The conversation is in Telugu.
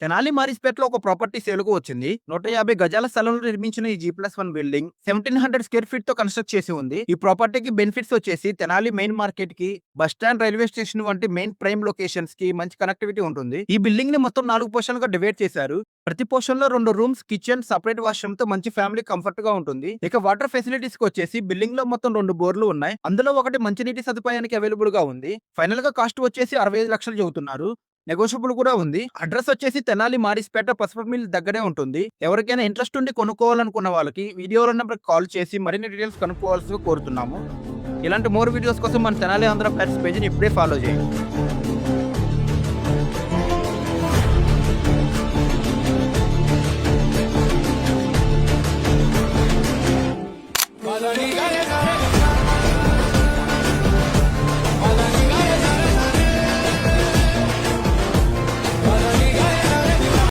తెనాలి మారిస్పేటలో ఒక ప్రాపర్టీ సేలుకు వచ్చింది. 150 గజాల స్థలంలో నిర్మించిన ఈ G+1 బిల్డింగ్ 1700 స్క్వేర్ ఫీట్ తో కన్స్ట్రక్ట్ చేసి ఉంది. ఈ ప్రాపర్టీకి బెనిఫిట్స్ వచ్చేసి తెనాలి మెయిన్ మార్కెట్ కి, బస్ స్టాండ్, రైల్వే స్టేషన్ వంటి మెయిన్ ప్రైమ్ లొకేషన్స్ కి మంచి కనెక్టివిటీ ఉంటుంది. ఈ బిల్డింగ్ ని మొత్తం 4 పోర్షన్లుగా డివైడ్ చేశారు. ప్రతి పోర్షన్ లో 2 రూమ్స్, కిచెన్, సెపరేట్ వాష్రూమ్ తో మంచి ఫ్యామిలీ కంఫర్ట్ గా ఉంటుంది. ఇక వాటర్ ఫెసిలిటీస్ కి వచ్చేసి బిల్డింగ్ లో మొత్తం 2 బోర్లు ఉన్నాయి. అందులో ఒకటి మంచినీటి సదుపాయానికి అవైలబుల్ గా ఉంది. ఫైనల్ గా కాస్ట్ వచ్చేసి 65 లక్షలు చెబుతున్నారు. నెగోషియబుల్ కూడా ఉంది. అడ్రస్ వచ్చేసి తెనాలి మారిస్పేట పసుపు మిల్ దగ్గరే ఉంటుంది. ఎవరికైనా ఇంట్రెస్ట్ ఉండి కొనుక్కోవాలనుకున్న వాళ్ళకి వీడియోలో నెంబర్ కాల్ చేసి మరిన్ని డీటెయిల్స్ కనుక్కోవాల్సిందిగా కోరుతున్నాము. ఇలాంటి మోర్ వీడియోస్ కోసం మన తెనాలి ఆంధ్ర ఫ్లాట్స్ పేజీని ఇప్పుడే ఫాలో చేయండి.